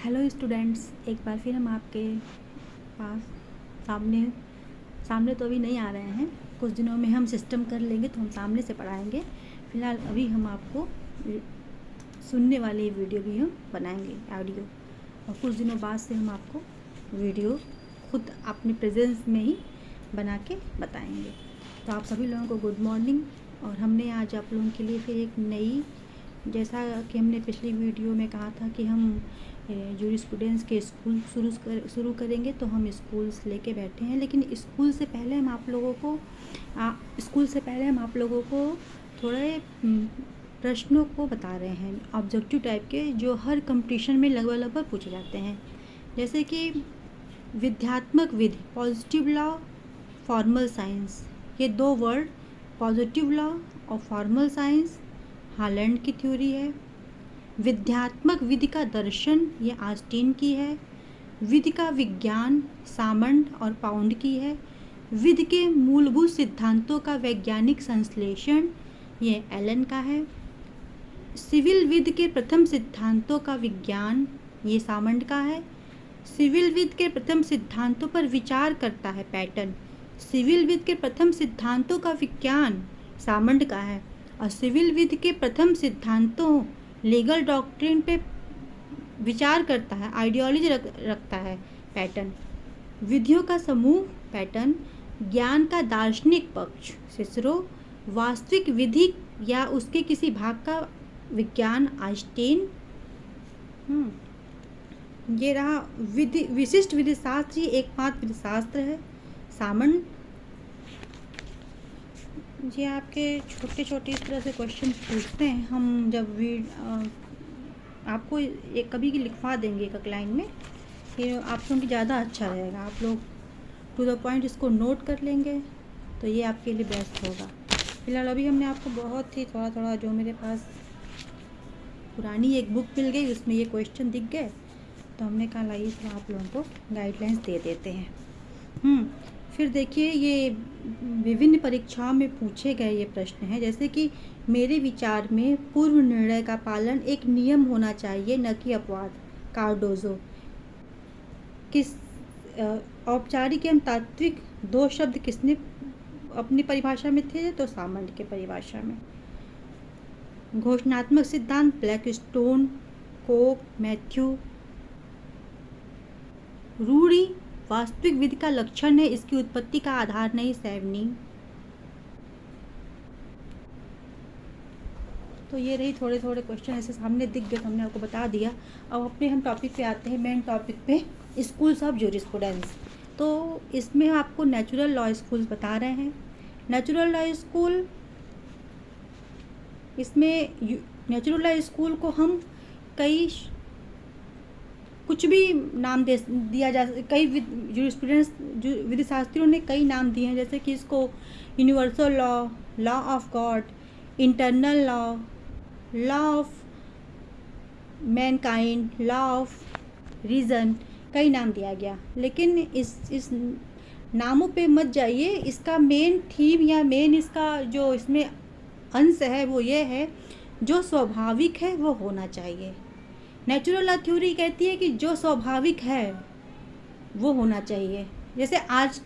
Hello students, एक बार फिर हम आपके पास सामने सामने तो अभी नहीं आ रहे हैं। कुछ दिनों में हम सिस्टम कर लेंगे तो हम सामने से पढ़ाएंगे। फ़िलहाल अभी हम आपको सुनने वाली वीडियो भी हम बनाएंगे, ऑडियो, और कुछ दिनों बाद से हम आपको वीडियो खुद अपनी प्रेजेंस में ही बना के बताएंगे। तो आप सभी लोगों को गुड मॉर्निंग। और हमने आज आप लोगों के लिए फिर एक नई, जैसा कि हमने पिछली वीडियो में कहा था कि हम जूरिस्प्रूडेंस के स्कूल शुरू करेंगे, तो हम स्कूल्स लेके बैठे हैं। लेकिन स्कूल से पहले हम आप लोगों को थोड़े प्रश्नों को बता रहे हैं, ऑब्जेक्टिव टाइप के, जो हर कंपटीशन में लगभग पूछे जाते हैं। जैसे कि विध्यात्मक विधि, पॉजिटिव लॉ, फॉर्मल साइंस, ये दो वर्ड, पॉजिटिव लॉ और फॉर्मल साइंस, हालैंड की थ्योरी है। विध्यात्मक विधि का दर्शन, ये ऑस्टिन की है। विधि का विज्ञान, सामंड और पाउंड की है। विधि के मूलभूत सिद्धांतों का वैज्ञानिक संश्लेषण, ये एलन का है। सिविल विधि के प्रथम सिद्धांतों का विज्ञान, ये सामंड का है। सिविल विधि के प्रथम सिद्धांतों पर विचार करता है पैटर्न। सिविल विधि के प्रथम सिद्धांतों का विज्ञान सामंड का है। और सिविल विधि के प्रथम सिद्धांतों, लीगल डॉक्ट्रिन पे विचार करता है, आइडियोलॉजी रखता है पैटर्न। विधियों का समूह, पैटर्न। ज्ञान का दार्शनिक पक्ष, सिसरो। वास्तविक विधि या उसके किसी भाग का विज्ञान, आइंस्टीन। ये रहा विधि, विशिष्ट विधि शास्त्र, ये एकमात्र विधि शास्त्र है, सामंड। ये आपके छोटे छोटे इस तरह से क्वेश्चन पूछते हैं। हम जब आपको एक कभी की लिखवा देंगे एक लाइन में, ये आप लोगों की ज़्यादा अच्छा रहेगा। आप लोग टू द पॉइंट इसको नोट कर लेंगे तो ये आपके लिए बेस्ट होगा। फिलहाल अभी हमने आपको बहुत ही थोड़ा जो मेरे पास पुरानी एक बुक मिल गई, उसमें ये क्वेश्चन दिख गए, तो हमने कहा लाइए तो आप लोगों को गाइडलाइंस दे देते हैं। फिर देखिए, ये विभिन्न परीक्षाओं में पूछे गए ये प्रश्न हैं। जैसे कि मेरे विचार में पूर्व निर्णय का पालन एक नियम होना चाहिए, न कि अपवाद, कार्डोजो। किस औपचारिक एवं तात्विक दो शब्द किसने अपनी परिभाषा में थे? तो सामंड के परिभाषा में। घोषणात्मक सिद्धांत, ब्लैकस्टोन, कोक, मैथ्यू। रूढ़ि वास्तविक विधि का लक्षण है, इसकी उत्पत्ति का आधार नहीं, सैवनी। तो ये रही थोड़े क्वेश्चन ऐसे सामने दिख गए तो हमने आपको बता दिया। अब अपने हम टॉपिक पे आते हैं, मेन टॉपिक पे, स्कूल्स ऑफ जूरिस्प्रूडेंस। तो इसमें आपको नेचुरल लॉ स्कूल्स बता रहे हैं। नेचुरल लॉ स्कूल, इसमें नेचुरल लॉ स्कूल को हम कुछ भी नाम दिया जा, कई जूरिस्प्रूडेंस विधि शास्त्रियों ने कई नाम दिए हैं। जैसे कि इसको universal law, law of God, internal law, law of Mankind, law of reason, कई नाम दिया गया। लेकिन इस नामों पे मत जाइए। इसका मेन थीम या मेन इसका जो इसमें अंश है वो ये है, जो स्वाभाविक है वो होना चाहिए। नेचुरल लॉ थ्योरी कहती है कि जो स्वाभाविक है वो होना चाहिए। जैसे आज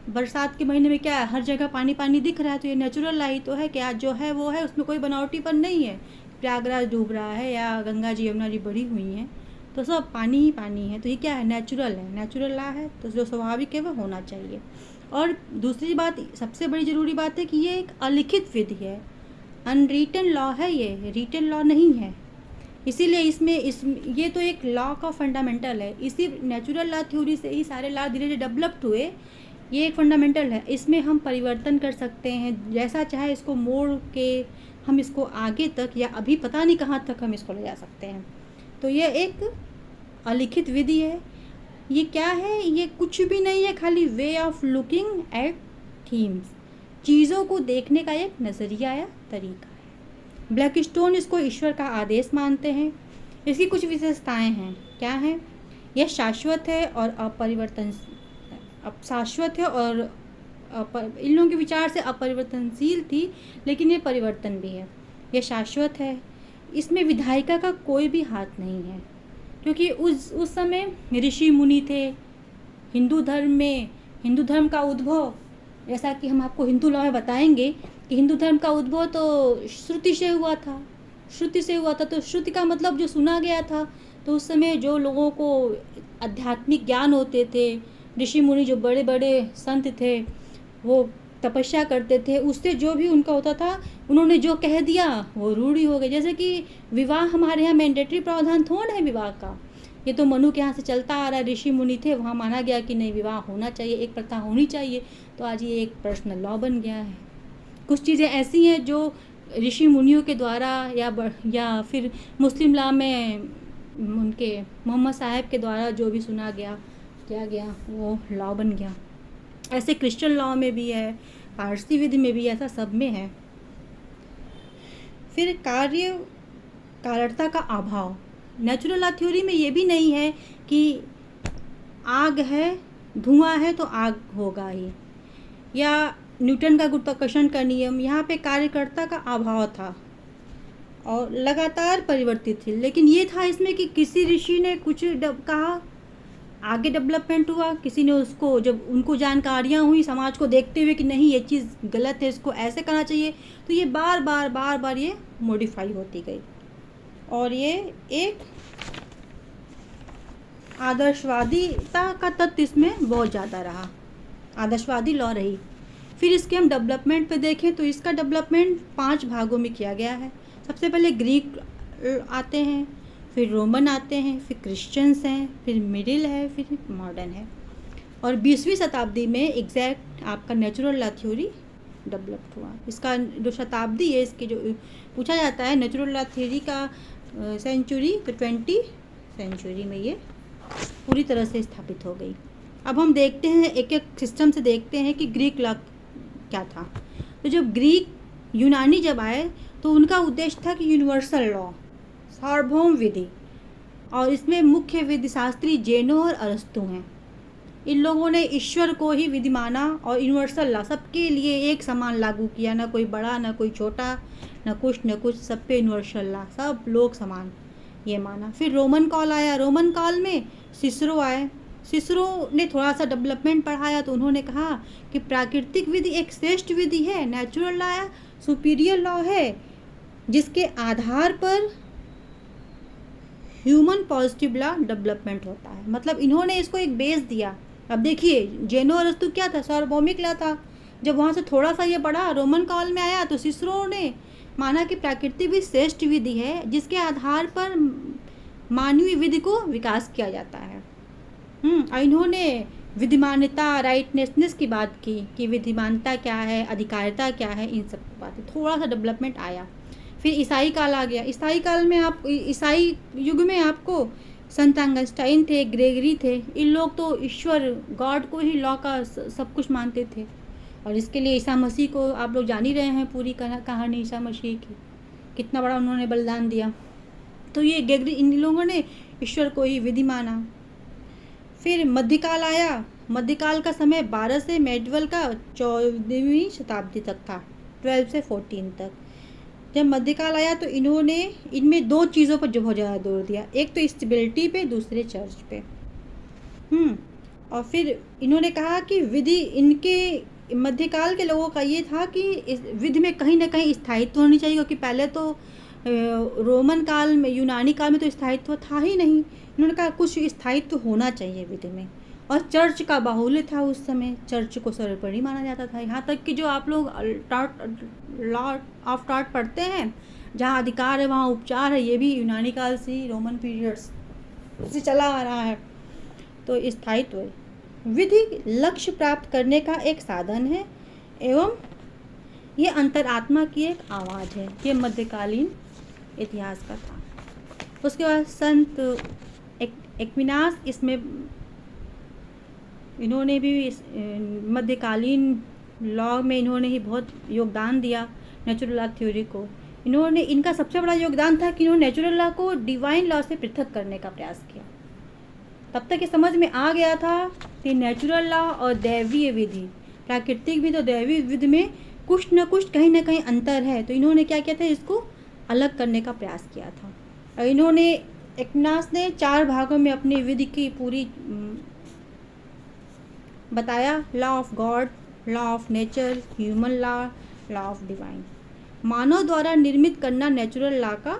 बरसात के महीने में क्या है, हर जगह पानी पानी दिख रहा है, तो ये नेचुरल लॉ ही तो है कि आज जो है वो है, उसमें कोई बनावटीपन नहीं है। प्रयागराज डूब रहा है या गंगा जी यमुना जी बढ़ी हुई हैं, तो सब पानी ही पानी है, तो ये क्या है, नेचुरल है, नेचुरल लॉ है। तो जो स्वाभाविक है वो होना चाहिए। और दूसरी बात, सबसे बड़ी ज़रूरी बात है कि ये एक अलिखित विधि है, अनरिटन लॉ है, ये रिटन लॉ नहीं है। इसीलिए ये तो एक लॉ का फंडामेंटल है। इसी नेचुरल लॉ थ्योरी से ही सारे लॉ धीरे धीरे डेवलप्ड हुए। ये एक फंडामेंटल है, इसमें हम परिवर्तन कर सकते हैं, जैसा चाहे इसको मोड़ के हम इसको आगे तक या अभी पता नहीं कहाँ तक हम इसको ले जा सकते हैं। तो ये एक अलिखित विधि है। ये क्या है? ये कुछ भी नहीं है, खाली way of looking at themes, चीज़ों को देखने का एक नज़रिया या तरीका है। ब्लैकस्टोन इसको ईश्वर का आदेश मानते हैं। इसकी कुछ विशेषताएं हैं, क्या हैं? यह शाश्वत है और शाश्वत है और इन लोगों के विचार से अपरिवर्तनशील थी, लेकिन ये परिवर्तन भी है। यह शाश्वत है, इसमें विधायिका का कोई भी हाथ नहीं है। क्योंकि उस समय ऋषि मुनि थे। हिंदू धर्म का उद्भव, जैसा कि हम आपको हिंदू लॉ में बताएंगे कि हिंदू धर्म का उद्भव तो श्रुति से हुआ था। तो श्रुति का मतलब जो सुना गया था। तो उस समय जो लोगों को आध्यात्मिक ज्ञान होते थे, ऋषि मुनि जो बड़े बड़े संत थे, वो तपस्या करते थे, उससे जो भी उनका होता था, उन्होंने जो कह दिया वो रूढ़ी हो गई। जैसे कि विवाह हमारे यहाँ मैंडेटरी प्रावधान थोड़ा है विवाह का, ये तो मनु के यहाँ से चलता आ रहा है। ऋषि मुनि थे, वहाँ माना गया कि नहीं, विवाह होना चाहिए, एक प्रथा होनी चाहिए। तो आज ये एक पर्सनल लॉ बन गया है। कुछ चीज़ें ऐसी हैं जो ऋषि मुनियों के द्वारा या फिर मुस्लिम लॉ में उनके मोहम्मद साहब के द्वारा जो भी सुना गया किया गया वो लॉ बन गया। ऐसे क्रिश्चियन लॉ में भी है, पारसी विधि में भी, ऐसा सब में है। फिर कार्यता का अभाव। नेचुरल लॉ थ्योरी में ये भी नहीं है कि आग है, धुआं है तो आग होगा ही, या न्यूटन का गुरुत्वाकर्षण का नियम। यहाँ पे कार्यकर्ता का अभाव था और लगातार परिवर्तित थी। लेकिन ये था इसमें कि किसी ऋषि ने कुछ कहा, आगे डेवलपमेंट हुआ, किसी ने उसको, जब उनको जानकारियाँ हुई समाज को देखते हुए कि नहीं ये चीज़ गलत है, इसको ऐसे करना चाहिए, तो ये बार बार ये मॉडिफाई होती गई और ये एक आदर्शवादिता का तत्व इसमें बहुत ज़्यादा रहा, आदर्शवादी लॉ रही। फिर इसके हम डेवलपमेंट पे देखें तो इसका डेवलपमेंट 5 भागों में किया गया है। सबसे पहले ग्रीक आते हैं, फिर रोमन आते हैं, फिर क्रिश्चियंस हैं, फिर मिडिल है, फिर मॉडर्न है। और 20वीं शताब्दी में एग्जैक्ट आपका नेचुरल लॉ थ्योरी डेवलप हुआ। इसका जो शताब्दी है, इसके जो पूछा जाता है नेचुरल लॉ थ्योरी का सेंचुरी, तो 20 सेंचुरी में ये पूरी तरह से स्थापित हो गई। अब हम देखते हैं, एक एक सिस्टम से देखते हैं कि ग्रीक लॉ क्या था। तो जब ग्रीक यूनानी जब आए तो उनका उद्देश्य था कि यूनिवर्सल लॉ, सार्वभौम विधि, और इसमें मुख्य विधि शास्त्री जेनो और अरस्तु हैं। इन लोगों ने ईश्वर को ही विधि माना और यूनिवर्सल लॉ सबके लिए एक समान लागू किया, ना कोई बड़ा ना कोई छोटा, ना कुछ, सब पे यूनिवर्सल लॉ, सब लोग समान ये माना। फिर रोमन काल आया, रोमन काल में सिसरो आए। सिसरो ने थोड़ा सा डेवलपमेंट पढ़ाया तो उन्होंने कहा कि प्राकृतिक विधि एक श्रेष्ठ विधि है, नेचुरल लॉ सुपीरियर लॉ है, जिसके आधार पर ह्यूमन पॉजिटिव लॉ डेवलपमेंट होता है। मतलब इन्होंने इसको एक बेस दिया। अब देखिए जेनो अरस्तु क्या था, सार्वभौमिक लॉ था। जब वहाँ से थोड़ा सा ये बढ़ा, रोमन काल में आया, तो सिसरो ने माना कि प्राकृतिक विधि श्रेष्ठ विधि है, जिसके आधार पर मानवीय विधि को विकास किया जाता है। और इन्होंने विधिमान्यता, राइटनेसनेस की बात की कि विधिमानता क्या है, अधिकारिता क्या है, इन सब की बातें, थोड़ा सा डेवलपमेंट आया। फिर ईसाई काल आ गया। ईसाई काल में ईसाई युग में आपको संत ऑगस्टाइन थे, ग्रेगरी थे। इन लोग तो ईश्वर, गॉड को ही लॉ का सब कुछ मानते थे। और इसके लिए ईसा मसीह को आप लोग जान ही रहे हैं, पूरी कहानी ईसा मसीह की, कितना बड़ा उन्होंने बलिदान दिया। तो ये ग्रेगरी, इन लोगों ने ईश्वर को ही विधि माना। फिर मध्यकाल आया। मध्यकाल का समय 12 से मेडवल का 14वीं शताब्दी तक था, 12 से 14 तक। जब मध्यकाल आया तो इन्होंने इनमें 2 चीज़ों पर बहुत ज़्यादा जोर दिया, एक तो स्टेबिलिटी पे, दूसरे चर्च पे। और फिर इन्होंने कहा कि विधि, इनके मध्यकाल के लोगों का ये था कि इस विधि में कहीं ना कहीं स्थायित्व होनी चाहिए, क्योंकि पहले तो रोमन काल में, यूनानी काल में तो स्थायित्व था ही नहीं। इन्होंने कहा कुछ स्थायित्व होना चाहिए विधि में। और चर्च का बाहुल्य था उस समय, चर्च को सर्वोपरि माना जाता था। यहाँ तक कि जो आप लोग लॉ ऑफ टॉट पढ़ते हैं, जहाँ अधिकार है वहाँ उपचार है, ये भी यूनानी काल से, रोमन पीरियड्स से चला आ रहा है। तो स्थायित्व, विधि लक्ष्य प्राप्त करने का एक साधन है एवं ये अंतरात्मा की एक आवाज़ है। ये मध्यकालीन इतिहास का था। उसके बाद संत एक्विनास, इसमें इन्होंने भी मध्यकालीन लॉ में इन्होंने ही बहुत योगदान दिया नेचुरल लॉ थ्योरी को। इनका सबसे बड़ा योगदान था कि इन्होंने नेचुरल लॉ को डिवाइन लॉ से पृथक करने का प्रयास किया। तब तक ये समझ में आ गया था कि नेचुरल लॉ और दैवीय विधि, प्राकृतिक विधि और दैवीय विधि में कुछ न कुछ, कहीं ना कहीं अंतर है। तो इन्होंने क्या किया था, इसको अलग करने का प्रयास किया था। और इन्होंने एक्विनास ने 4 भागों में अपनी विधि की पूरी बताया। Law of God, law of nature, human law, law of divine. मानव द्वारा निर्मित करना नेचुरल लॉ का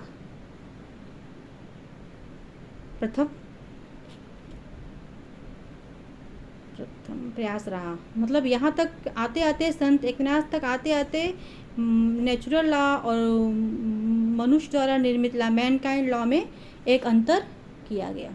प्रथम प्रयास रहा। मतलब यहाँ तक आते आते, संत एक्विनास तक आते आते नेचुरल लॉ और मनुष्य द्वारा निर्मित लॉ, मैनकाइंड लॉ में एक अंतर किया गया।